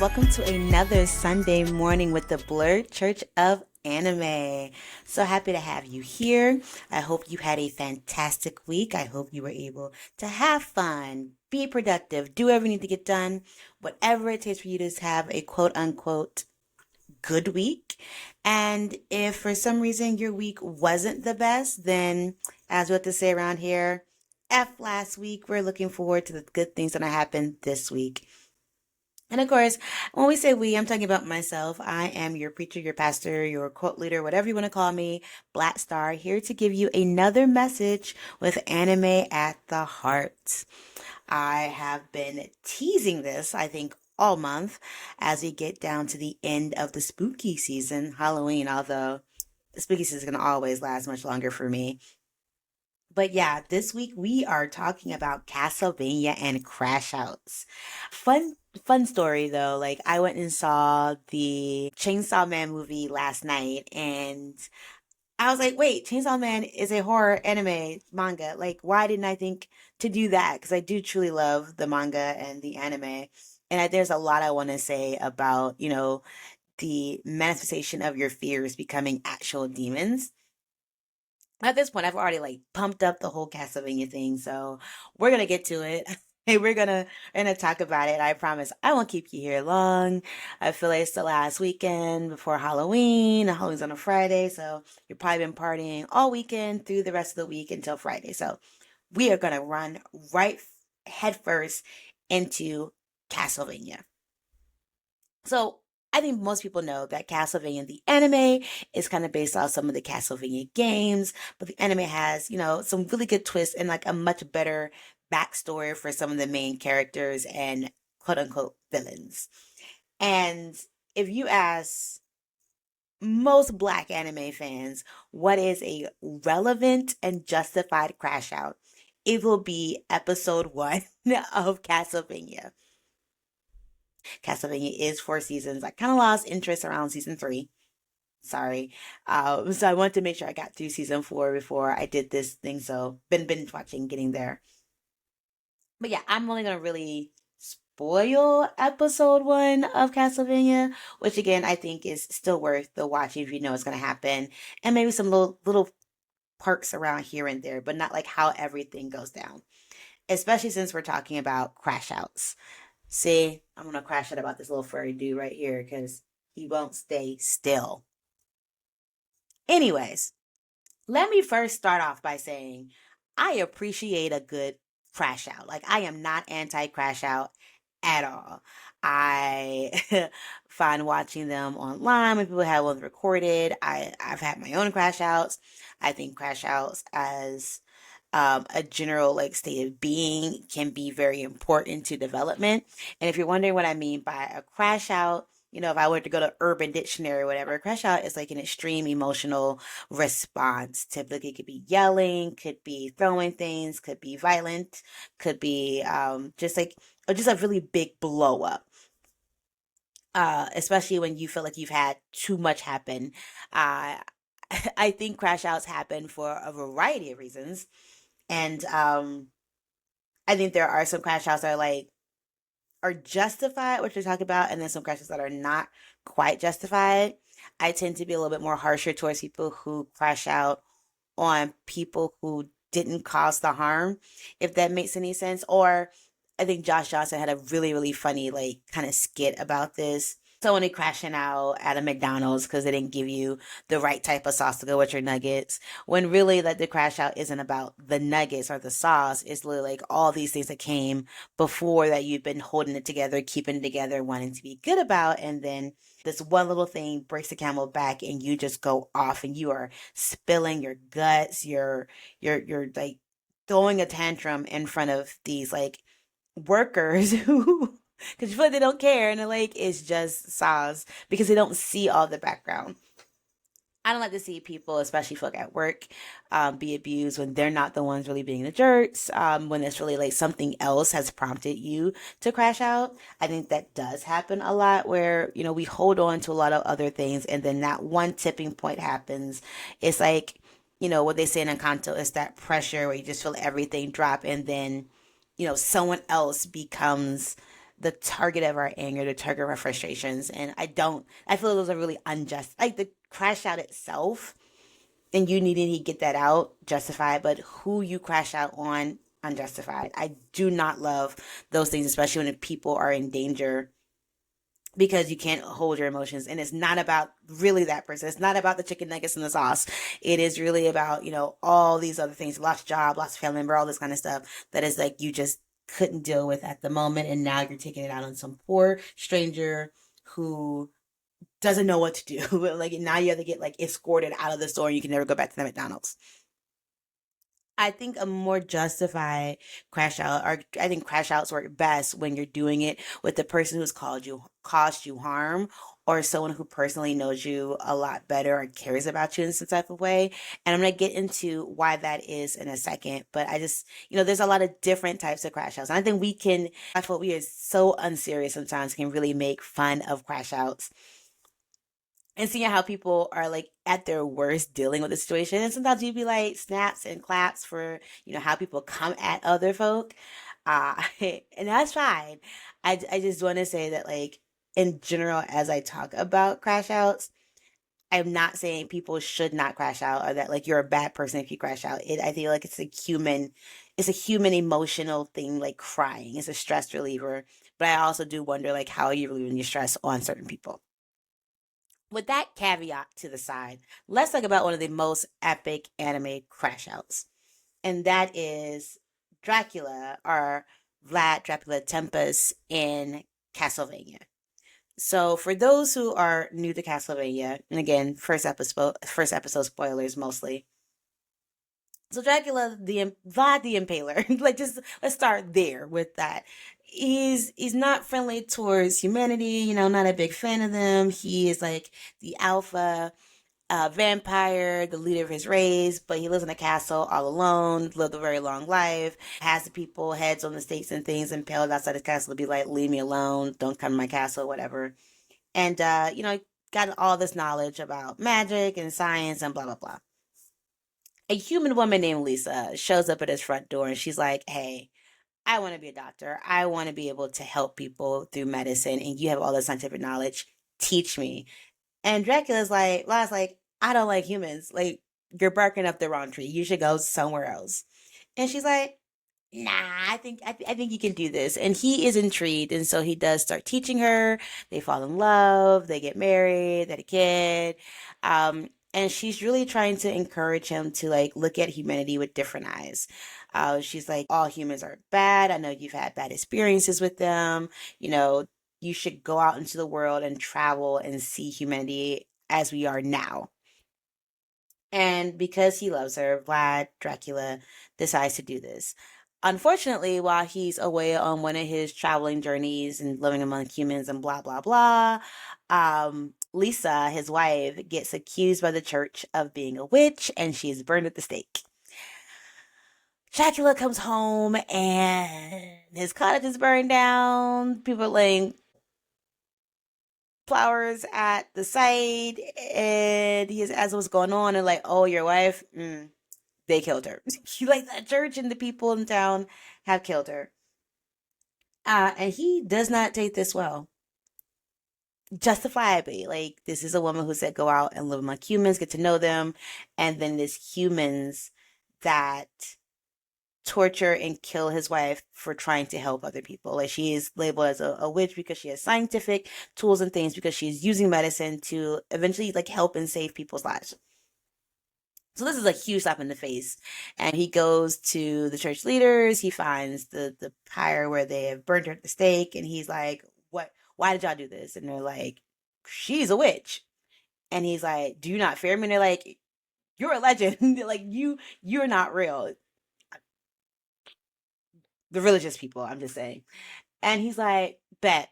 welcome to another Sunday morning with the Blerd Church of Anime. So happy to have you here. I hope you had a fantastic week. I hope you were able to have fun, be productive, do whatever you need to get done, whatever it takes for you to have a quote unquote good week. And if for some reason your week wasn't the best, then as we have to say around here, F last week, we're looking forward to the good things that happen this week. And of course, when we say we, I'm talking about myself. I am your preacher, your pastor, your quote leader, whatever you want to call me, Black Star, here to give you another message with anime at the heart. I have been teasing this, I think, all month as we get down to the end of the spooky season, Halloween, although the spooky season is going to always last much longer for me. But yeah, this week we are talking about Castlevania and Crash Outs. Fun story though. Like I went and saw the Chainsaw Man movie last night and I was like, wait, Chainsaw Man is a horror anime manga. Like why didn't I think to do that? Because I do truly love the manga and the anime. And there's a lot I want to say about, the manifestation of your fears becoming actual demons. At this point, I've already like pumped up the whole Castlevania thing, so we're gonna get to it. Hey, we're gonna talk about it. I promise I won't keep you here long. I feel like it's the last weekend before Halloween. Halloween's on a Friday, so you've probably been partying all weekend through the rest of the week until Friday. So we are gonna run right headfirst into Castlevania. So I think most people know that Castlevania, the anime, is kind of based off some of the Castlevania games, but the anime has, some really good twists and like a much better backstory for some of the main characters and quote unquote villains. And if you ask most black anime fans what is a relevant and justified crash out, it will be episode 1 of Castlevania. Castlevania is 4 seasons. I kind of lost interest around season 3. Sorry. So I wanted to make sure I got through season 4 before I did this thing. So been binge watching, getting there. But yeah, I'm only gonna really spoil episode 1 of Castlevania, which again I think is still worth the watching if you know what's gonna happen, and maybe some little perks around here and there, but not like how everything goes down. Especially since we're talking about crash outs. See, I'm gonna crash it about this little furry dude right here because he won't stay still. Anyways, let me first start off by saying I appreciate a good crash out. Like, I am not anti crash out at all. I find watching them online when people have ones recorded. I've had my own crash outs. I think crash outs as a general like state of being can be very important to development. And if you're wondering what I mean by a crash out, if I were to go to Urban Dictionary or whatever, crash out is like an extreme emotional response. Typically, it could be yelling, could be throwing things, could be violent, could be just like or just a really big blow up. Especially when you feel like you've had too much happen. Uh, I think crash outs happen for a variety of reasons. And I think there are some crash outs that are justified, which we talk about, and then some crashes that are not quite justified. I tend to be a little bit more harsher towards people who crash out on people who didn't cause the harm, if that makes any sense. Or I think Josh Johnson had a really, really funny, like, kind of skit about this. Someone crashing out at a McDonald's because they didn't give you the right type of sauce to go with your nuggets. When really, like, the crash out isn't about the nuggets or the sauce. It's literally like all these things that came before that you've been holding it together, keeping it together, wanting to be good about, and then this one little thing breaks the camel back, and you just go off, and you are spilling your guts. You're like throwing a tantrum in front of these like workers who because you feel like they don't care and the lake is just sauce because they don't see all the background. I don't like to see people, especially folk at work, be abused when they're not the ones really being the jerks. When it's really like something else has prompted you to crash out. I think that does happen a lot where, we hold on to a lot of other things and then that one tipping point happens. It's like, what they say in Encanto is that pressure where you just feel everything drop and then, someone else becomes the target of our anger, the target of our frustrations. And I feel those are really unjust. Like the crash out itself and you needing to get that out, justified, but who you crash out on, unjustified. I do not love those things, especially when people are in danger because you can't hold your emotions. And it's not about really that person. It's not about the chicken nuggets and the sauce. It is really about, all these other things, lost job, lost family member, all this kind of stuff that is like you just couldn't deal with at the moment. And now you're taking it out on some poor stranger who doesn't know what to do. Like now you have to get like escorted out of the store and you can never go back to the McDonald's. I think a more justified crash out, or I think crash outs work best when you're doing it with the person who's caused you harm, or someone who personally knows you a lot better or cares about you in some type of way. And I'm gonna get into why that is in a second. But I just, there's a lot of different types of crash outs, and I think I feel we are so unserious sometimes can really make fun of crash outs and seeing how people are like at their worst dealing with the situation. And sometimes you'd be like snaps and claps for, how people come at other folk. And that's fine. I just want to say that, like, in general, as I talk about crash outs, I'm not saying people should not crash out or that like you're a bad person if you crash out. I feel like it's a human emotional thing, like crying. It's a stress reliever. But I also do wonder like how you're relieving your stress on certain people. With that caveat to the side, let's talk about one of the most epic anime crash outs. And that is Dracula, or Vlad Dracula Tempest in Castlevania. So for those who are new to Castlevania, and again, first episode spoilers mostly. So Dracula, Vlad the Impaler, like just let's start there with that. He's not friendly towards humanity, not a big fan of them. He is like the alpha vampire, the leader of his race, but he lives in a castle all alone, lived a very long life, has the people heads on the stakes and things impaled outside his castle to be like, leave me alone, don't come to my castle, whatever. And got all this knowledge about magic and science and blah blah blah. A human woman named Lisa shows up at his front door and she's like, hey, I want to be a doctor. I want to be able to help people through medicine, and you have all the scientific knowledge. Teach me. And Vlad's like, I don't like humans. Like, you're barking up the wrong tree. You should go somewhere else. And she's like, nah, I think you can do this. And he is intrigued, and so he does start teaching her. They fall in love. They get married. They have a kid. And she's really trying to encourage him to like look at humanity with different eyes. She's like, all humans are bad. I know you've had bad experiences with them. You know, you should go out into the world and travel and see humanity as we are now. And because he loves her, Vlad Dracula decides to do this. Unfortunately, while he's away on one of his traveling journeys and living among humans and blah, blah, blah, Lisa, his wife, gets accused by the church of being a witch and she's burned at the stake. Dracula comes home and his cottage is burned down. People are laying flowers at the site, and he asks what's going on, and like, oh, your wife, they killed her. Like the church and the people in town have killed her, and he does not take this well, justifiably. Like this is a woman who said go out and live among humans, get to know them, and then there's humans that torture and kill his wife for trying to help other people. Like she is labeled as a witch because she has scientific tools and things because she's using medicine to eventually like help and save people's lives. So this is a huge slap in the face. And he goes to the church leaders. He finds the pyre where they have burned her at the stake. And he's like, what? Why did y'all do this? And they're like, she's a witch. And he's like, do you not fear me? And they're like, you're a legend. Like you're not real. The religious people, I'm just saying. And he's like, bet.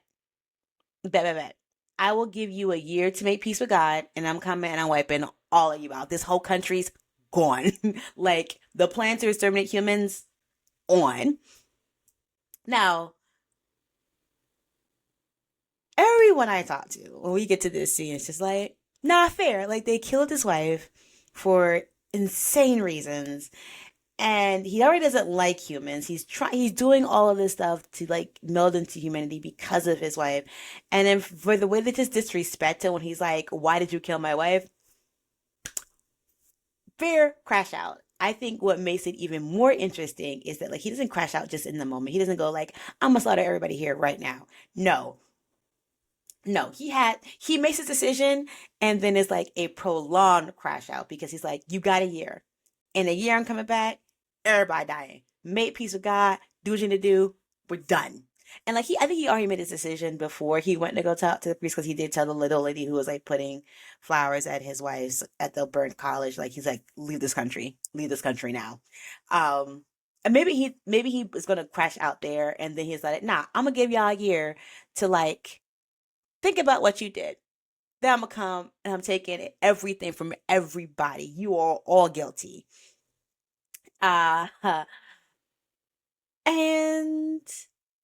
I will give you a year to make peace with God, and I'm coming and I'm wiping all of you out. This whole country's gone. Like the plan to exterminate humans on. Now, everyone I talk to, when we get to this scene, it's just like, not fair. Like they killed his wife for insane reasons. And he already doesn't like humans. He's doing all of this stuff to like meld into humanity because of his wife. And then for the way they just disrespect him when he's like, "Why did you kill my wife?" Fear crash out. I think what makes it even more interesting is that like he doesn't crash out just in the moment. He doesn't go like, "I'm gonna slaughter everybody here right now." No, no, he makes his decision and then it's like a prolonged crash out because he's like, you got a year. In a year I'm coming back, everybody dying. Make peace with God, do what you need to do, we're done. And like I think he already made his decision before he went to go talk to the priest because he did tell the little lady who was like putting flowers at his wife's at the burnt college, like he's like, leave this country now. And maybe he was gonna crash out there and then he's like, nah, I'm gonna give y'all a year to like think about what you did. Then I'm gonna come and I'm taking everything from everybody. You are all guilty. Uh, and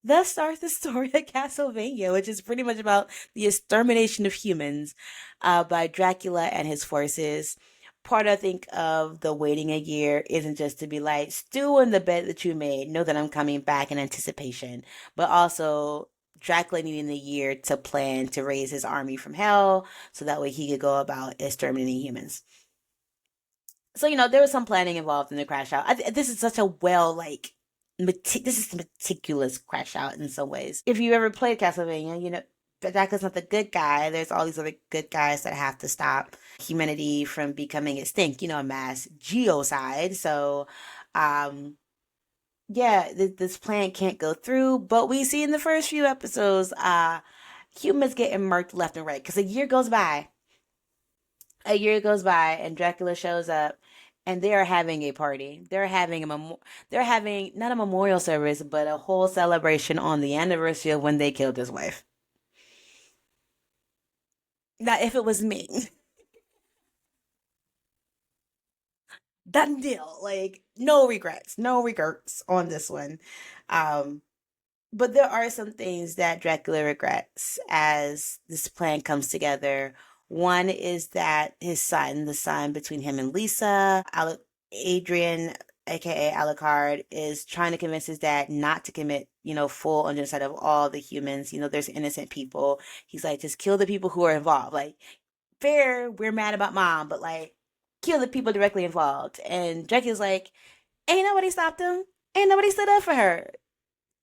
thus starts the story of Castlevania, which is pretty much about the extermination of humans by Dracula and his forces. Part I think of the waiting a year isn't just to be like, stew in the bed that you made, know that I'm coming back in anticipation, but also Dracula needing the year to plan to raise his army from hell so that way he could go about exterminating humans. So there was some planning involved in the crash out. This is such a well like this is meticulous crash out in some ways. If you ever played Castlevania, Dracula's not the good guy. There's all these other good guys that have to stop humanity from becoming extinct. A mass geocide. So, um, yeah, this plan can't go through. But we see in the first few episodes, humans getting murked left and right because a year goes by and Dracula shows up and they are having a party. They're having not a memorial service but a whole celebration on the anniversary of when they killed his wife. Now if it was me, done deal. Like no regrets on this one. Um but there are some things that Dracula regrets as this plan comes together. One is that his son, the son between him and Lisa, Adrian, aka Alucard, is trying to convince his dad not to commit, full genocide of all the humans. There's innocent people. He's like, just kill the people who are involved. Like, fair, we're mad about mom, but like, kill the people directly involved. And Dracula's like, ain't nobody stopped him. Ain't nobody stood up for her.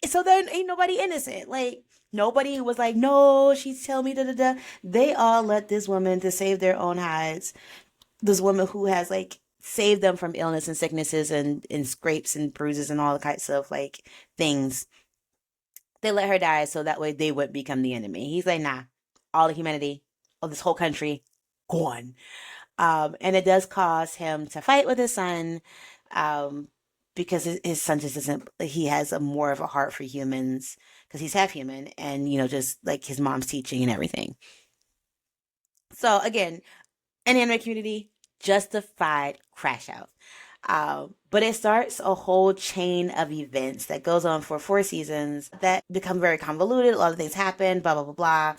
So then ain't nobody innocent. Like nobody was like, no, she's telling me da da da. They all let this woman to save their own hides. This woman who has like saved them from illness and sicknesses and scrapes and bruises and all the kinds of like things. They let her die so that way they wouldn't become the enemy. He's like, nah, all of humanity, of this whole country, gone. And it does cause him to fight with his son, um, because his son just isn't, he has a more of a heart for humans because he's half human and, just like his mom's teaching and everything. So again, an anime community, justified crash out. But it starts a whole chain of events that goes on for 4 seasons that become very convoluted. A lot of things happen, blah, blah, blah, blah.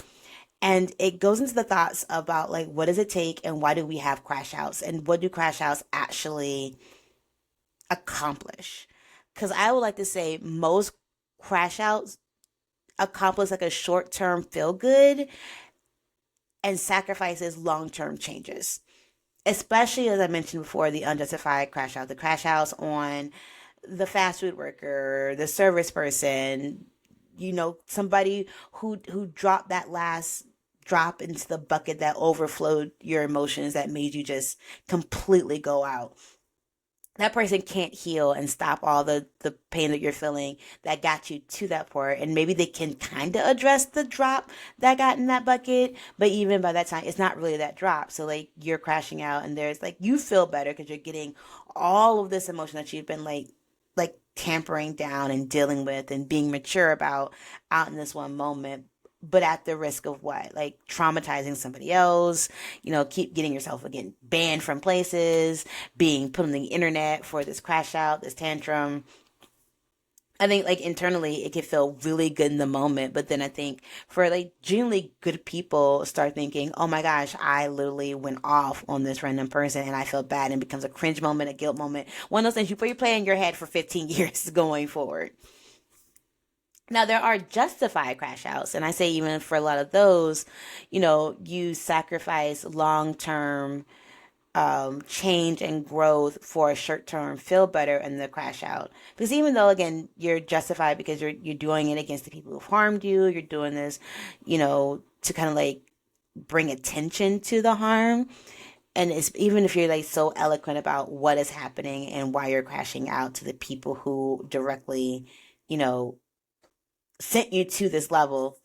And it goes into the thoughts about like, what does it take and why do we have crash outs and what do crash outs actually accomplish? Because I would like to say most crash outs accomplish like a short term feel good and sacrifices long term changes. Especially as I mentioned before, the unjustified crash out, the crash outs on the fast food worker, the service person, somebody who dropped that last drop into the bucket that overflowed your emotions that made you just completely go out. That person can't heal and stop all the pain that you're feeling that got you to that point. And maybe they can kind of address the drop that got in that bucket. But even by that time, it's not really that drop. So like you're crashing out and there's like, you feel better because you're getting all of this emotion that you've been like tampering down and dealing with and being mature about out in this one moment, but at the risk of what? Like traumatizing somebody else, keep getting yourself again banned from places, being put on the internet for this crash out, this tantrum. I think like internally it can feel really good in the moment, but then I think for like genuinely good people start thinking, oh my gosh, I literally went off on this random person and I feel bad and it becomes a cringe moment, a guilt moment. One of those things you play in your head for 15 years going forward. Now there are justified crash outs, and I say even for a lot of those, you sacrifice long term change and growth for a short term feel better in the crash out. Because even though again you're justified because you're doing it against the people who've harmed you, you're doing this, to kind of like bring attention to the harm. And it's even if you're like so eloquent about what is happening and why you're crashing out to the people who directly, you know, sent you to this level.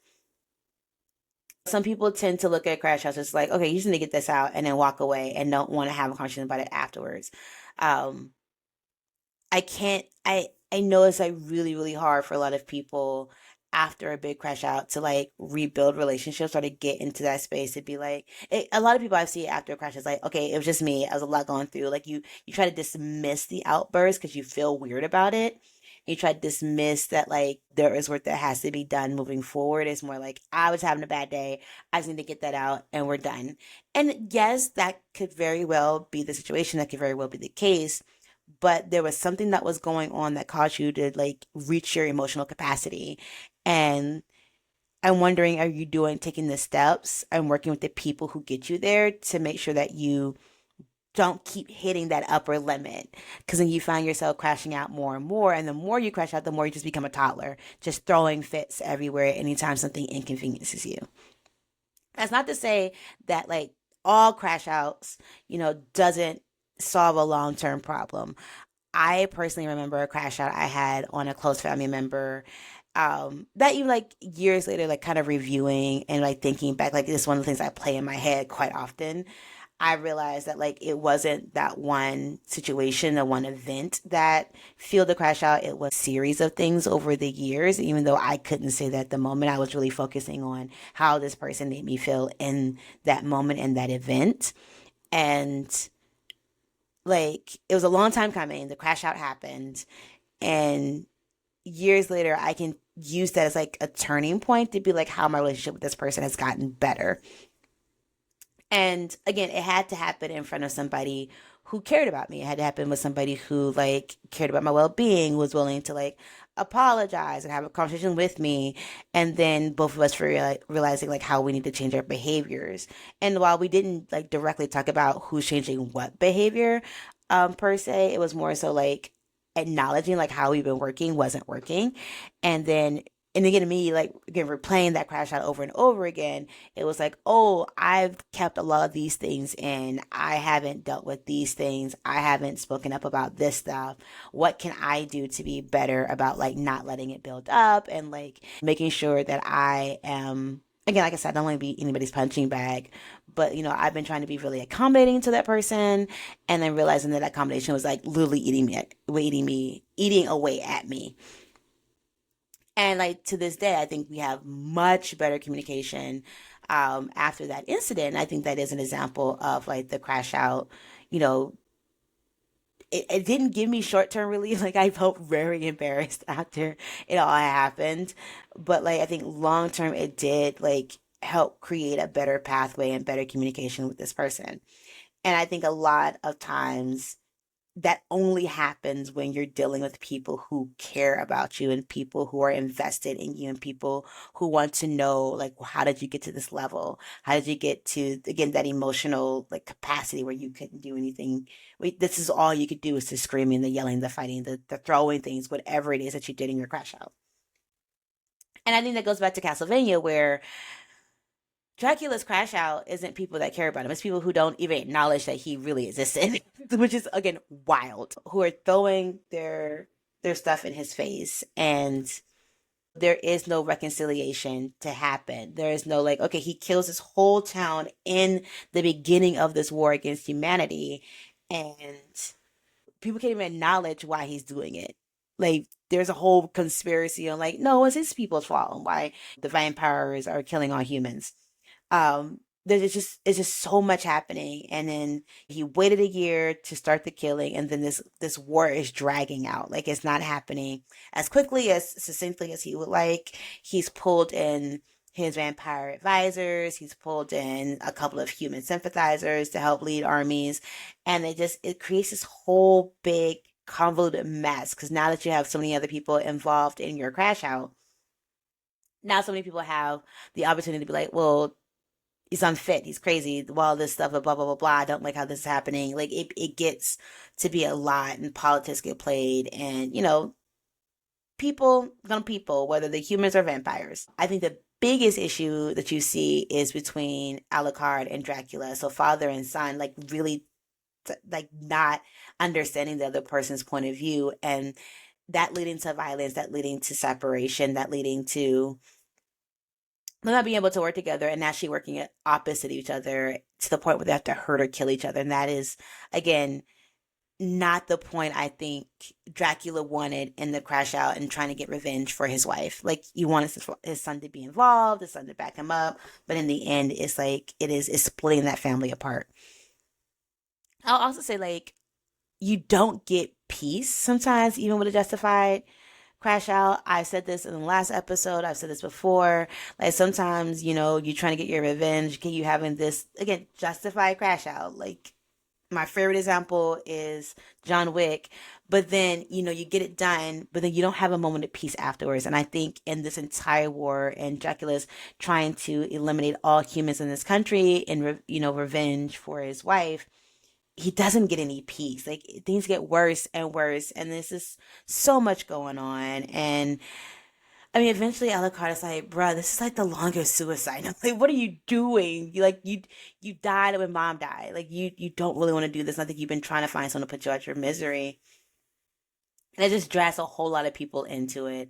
Some people tend to look at crash outs as like, okay, you just need to get this out and then walk away and don't want to have a conversation about it afterwards. Um, I can't, I know it's like really, really hard for a lot of people after a big crash out to like rebuild relationships or to get into that space to be like, a lot of people I see after a crash is like, okay, it was just me. I was a lot going through. Like you try to dismiss the outburst because you feel weird about it. You try to dismiss that like there is work that has to be done moving forward. It's more like I was having a bad day. I just need to get that out and we're done. And yes, that could very well be the situation. That could very well be the case, but there was something that was going on that caused you to like reach your emotional capacity. And I'm wondering, are you taking the steps and working with the people who get you there to make sure that you don't keep hitting that upper limit? Because then you find yourself crashing out more and more. And the more you crash out, the more you just become a toddler, just throwing fits everywhere anytime something inconveniences you. That's not to say that like all crash outs, doesn't solve a long term problem. I personally remember a crash out I had on a close family member. That even like years later, like kind of reviewing and like thinking back, like this is one of the things I play in my head quite often. I realized that like it wasn't that one situation, the one event that fueled the crash out. It was a series of things over the years. Even though I couldn't say that at the moment, I was really focusing on how this person made me feel in that moment and that event. And like it was a long time coming. The crash out happened, and years later, I can use that as like a turning point to be like how my relationship with this person has gotten better. And again, it had to happen in front of somebody who cared about me. It had to happen with somebody who like cared about my well-being, was willing to like apologize and have a conversation with me. And then both of us for realizing like how we need to change our behaviors. And while we didn't like directly talk about who's changing what behavior, per se, it was more so like acknowledging like how we've been working wasn't working. And then and again, me like again replaying that crash out over and over again, it was like, oh, I've kept a lot of these things in. I haven't dealt with these things. I haven't spoken up about this stuff. What can I do to be better about like not letting it build up and like making sure that I am, again, like I said, I don't want to be anybody's punching bag, but I've been trying to be really accommodating to that person, and then realizing that accommodation was like literally eating away at me. And like to this day, I think we have much better communication after that incident. I think that is an example of like the crash out. You know, it didn't give me short term relief. Like I felt very embarrassed after it all happened, but like I think long term, it did like help create a better pathway and better communication with this person. And I think a lot of times that only happens when you're dealing with people who care about you and people who are invested in you and people who want to know like, well, how did you get to this level? How did you get to again that emotional like capacity where you couldn't do anything? This is all you could do is the screaming, the yelling, the fighting, the throwing things, whatever it is that you did in your crash out. And I think that goes back to Castlevania, where Dracula's crash out isn't people that care about him. It's people who don't even acknowledge that he really existed, which is again wild. Who are throwing their stuff in his face, and there is no reconciliation to happen. There is no like, okay, he kills this whole town in the beginning of this war against humanity, and people can't even acknowledge why he's doing it. Like there's a whole conspiracy on like, no, it's his people's fault and why the vampires are killing all humans. it's just so much happening, and then he waited a year to start the killing, and then this war is dragging out. Like, it's not happening as quickly, as succinctly as he would like. He's pulled in his vampire advisors, he's pulled in a couple of human sympathizers to help lead armies, and it creates this whole big convoluted mess, because now that you have so many other people involved in your crash out, now so many people have the opportunity to be like, well, he's unfit, he's crazy, all this stuff, blah blah blah blah. I don't like how this is happening. Like, it gets to be a lot, and politics get played, and people gonna people, whether they're humans or vampires. I think the biggest issue that you see is between Alucard and Dracula. So father and son, like, really like not understanding the other person's point of view, and that leading to violence, that leading to separation, that leading to them not being able to work together, and actually working at opposite each other to the point where they have to hurt or kill each other. And that is, again, not the point I think Dracula wanted in the crash out and trying to get revenge for his wife. Like, he wanted his son to be involved, his son to back him up, but in the end, it's like it's splitting that family apart. I'll also say, like, you don't get peace sometimes, even with a justified crash out. I said this in the last episode. I've said this before. Like, sometimes, you're trying to get your revenge. You having this, again, justified crash out. Like, my favorite example is John Wick. But then, you get it done, but then you don't have a moment of peace afterwards. And I think in this entire war, and Dracula's trying to eliminate all humans in this country in, revenge for his wife, he doesn't get any peace. Like, things get worse and worse, and there's just so much going on. And I mean, eventually Alucard is like, bruh, this is like the longest suicide. I'm like, what are you doing? You died when mom died. Like, you don't really want to do this. I think you've been trying to find someone to put you out your misery. And it just drags a whole lot of people into it.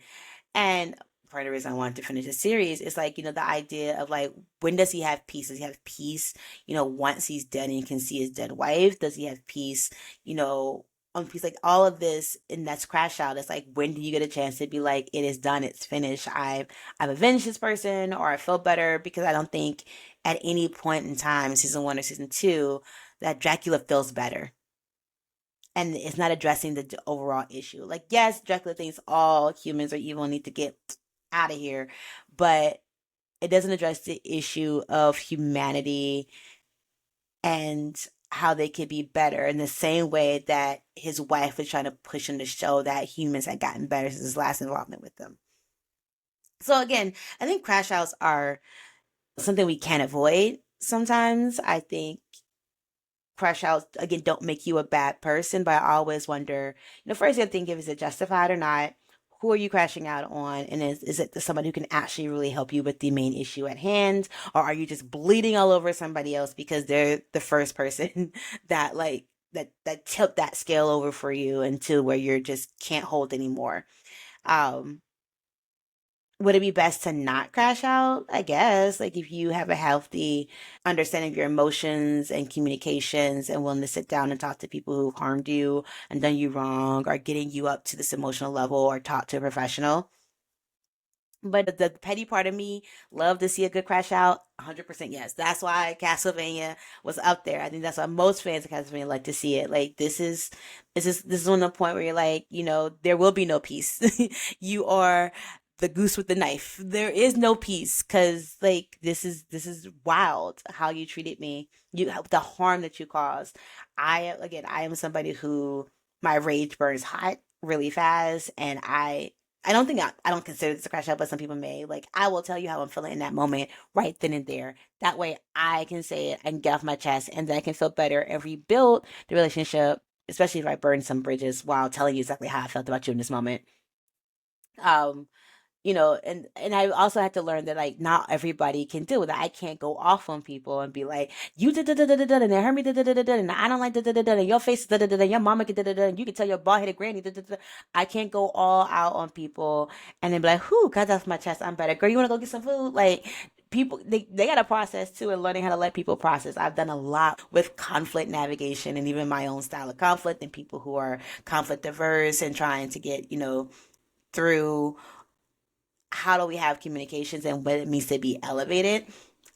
And part of the reason I wanted to finish the series is, like, the idea of, like, when does he have peace? Does he have peace, once he's dead and he can see his dead wife? Does he have peace, on peace? Like, all of this, and that's crash out. It's like, when do you get a chance to be like, it is done, it's finished, I've avenged this person, or I feel better? Because I don't think at any point in time, season one or season two, that Dracula feels better, and it's not addressing the overall issue. Like, yes, Dracula thinks all humans are evil and need to get out of here, but it doesn't address the issue of humanity and how they could be better, in the same way that his wife was trying to push him to show that humans had gotten better since his last involvement with them. So again, I think crash outs are something we can't avoid sometimes. I think crash outs, again, don't make you a bad person, but I always wonder, first you have to think, if is it justified or not? Who are you crashing out on? And is it somebody who can actually really help you with the main issue at hand? Or are you just bleeding all over somebody else because they're the first person that, like, that tipped that scale over for you into where you're just can't hold anymore? Um, would it be best to not crash out? I guess. Like, if you have a healthy understanding of your emotions and communications, and willing to sit down and talk to people who've harmed you and done you wrong, or getting you up to this emotional level, or talk to a professional. But the petty part of me love to see a good crash out. 100% yes. That's why Castlevania was up there. I think that's why most fans of Castlevania like to see it. Like, this is on the point where you're like, there will be no peace. You are the goose with the knife. There is no peace, because, like, this is wild how you treated me. The harm that you caused. I am somebody who, my rage burns hot really fast, and I don't think I don't consider this a crash out, but some people may. Like, I will tell you how I'm feeling in that moment right then and there. That way I can say it and get off my chest, and then I can feel better and rebuild the relationship, especially if I burn some bridges while telling you exactly how I felt about you in this moment. Um, and I also had to learn that, like, not everybody can do that. I can't go off on people and be like, you did da da da da da, and it hurt me da da da da da, and I don't like da da da da, and your face da da da da, your mama can da da da, and you can tell your bald headed granny da da da. I can't go all out on people and then be like, whoo, got off my chest, I'm better. Girl, you wanna go get some food? Like, people, they got to process too, and learning how to let people process. I've done a lot with conflict navigation, and even my own style of conflict, and people who are conflict averse and trying to get, through how do we have communications and what it means to be elevated.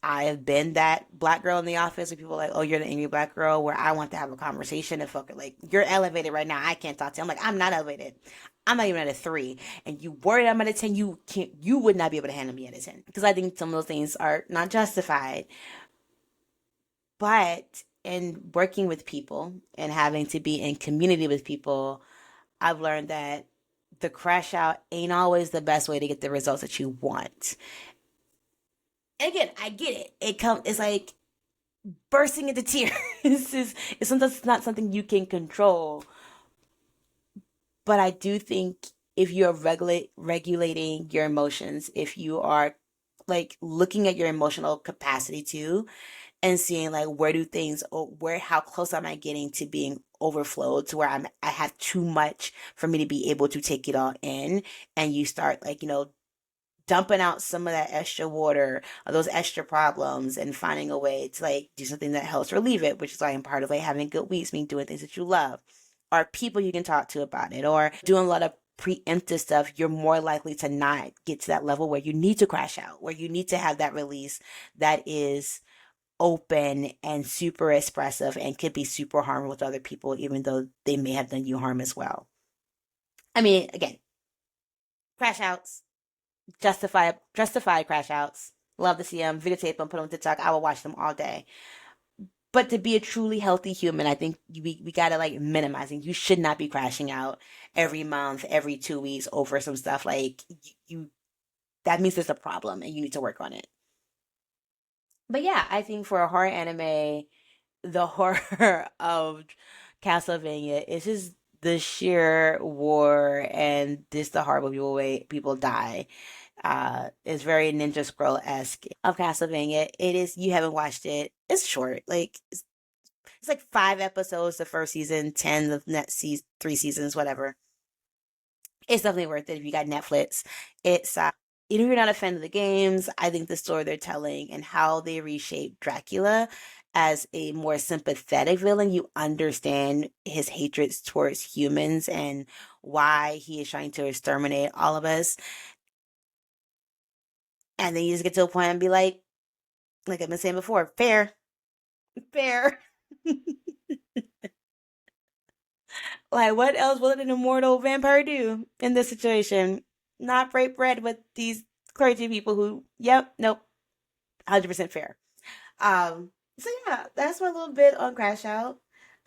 I have been that black girl in the office where people are like, oh, you're the angry black girl, where I want to have a conversation and fuck it. Like, you're elevated right now. I can't talk to you. I'm like, I'm not elevated. I'm not even at a 3. And you worried I'm at a 10, you would not be able to handle me at a 10. Because I think some of those things are not justified. But in working with people and having to be in community with people, I've learned that the crash out ain't always the best way to get the results that you want. And again, I get it. It's like bursting into tears. It's sometimes not something you can control. But I do think if you're regulating your emotions, if you are like looking at your emotional capacity too, and seeing like where do things, or where, how close am I getting to being overflowed, to where I have too much for me to be able to take it all in, and you start like, dumping out some of that extra water or those extra problems, and finding a way to like do something that helps relieve it, which is why I'm part of like having good weeks, mean doing things that you love, or people you can talk to about it, or doing a lot of preemptive stuff. You're more likely to not get to that level where you need to crash out, where you need to have that release that is open and super expressive and could be super harmful to other people, even though they may have done you harm as well. I mean, again, crash outs, justified crash outs. Love to see them, videotape them, put them on TikTok. I will watch them all day. But to be a truly healthy human, I think we gotta like minimizing. You should not be crashing out every month, every 2 weeks over some stuff. Like you, that means there's a problem and you need to work on it. But yeah, I think for a horror anime, the horror of Castlevania is just the sheer war and just the horrible way people die. It's very Ninja Scroll esque of Castlevania. It is. You haven't watched it. It's short. Like it's like 5 episodes the first season, 10 the next season, 3 seasons, whatever. It's definitely worth it if you got Netflix. It's even if you're not a fan of the games, I think the story they're telling and how they reshape Dracula as a more sympathetic villain, you understand his hatred towards humans and why he is trying to exterminate all of us. And then you just get to a point and be like I've been saying before, fair, fair. Like, what else would an immortal vampire do in this situation? Not break bread with these crazy people who, yep, nope, 100% fair. So yeah, that's my little bit on Crash Out.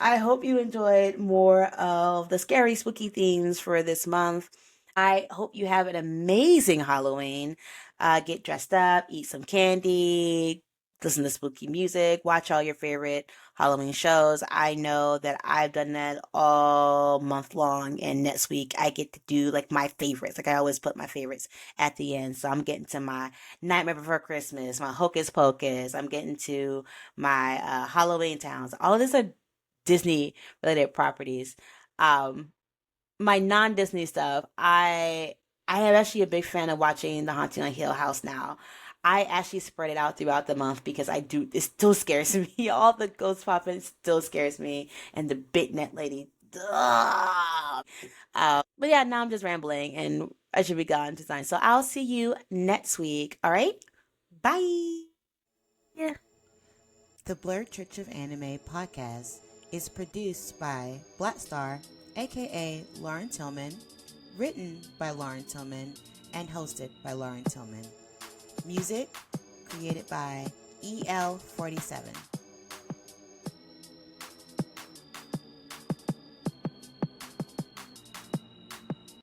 I hope you enjoyed more of the scary, spooky themes for this month. I hope you have an amazing Halloween. Get dressed up, eat some candy, listen to spooky music, watch all your favorite Halloween shows. I know that I've done that all month long, and next week I get to do like my favorites. Like I always put my favorites at the end. So I'm getting to my Nightmare Before Christmas, my Hocus Pocus. I'm getting to my Halloween Towns. All of these are Disney related properties. Um, my non-Disney stuff, I am actually a big fan of watching The Haunting on Hill House now. I actually spread it out throughout the month because I do. It still scares me. All the ghost popping still scares me, and the big net lady. Ugh. But yeah, now I'm just rambling, and I should be gone to sign. So I'll see you next week. All right, bye. Yeah. The Blerd Church of Anime podcast is produced by Black Star, aka Lauren Tillman, written by Lauren Tillman, and hosted by Lauren Tillman. Music created by EL47.